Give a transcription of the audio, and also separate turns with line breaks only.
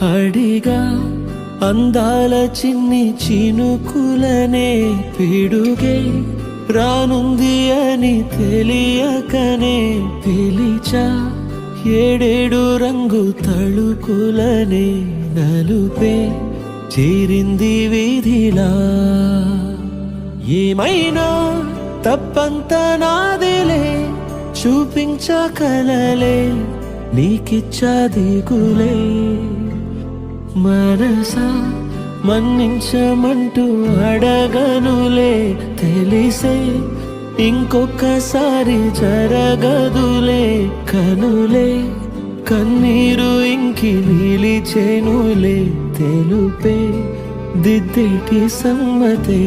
అడిగా అందాల చిన్ని చినుకులనే పిడుగే రానుంది అని తెలియకనే పిలిచా ఏడేడు రంగు తళుకులనే నలుపే చేరింది వీధిలా ఏమైనా తప్పంత నాదిలే చూపించకలలే నీకిచ్చా దిగులే మనసా మన్నించమంటూ అడగనులే తెలిసే ఇంకొకసారి జరగదులే కనులే కన్నీరు ఇంకి నిలిచేనులే తెలుపే దిద్దేటి సమ్మతే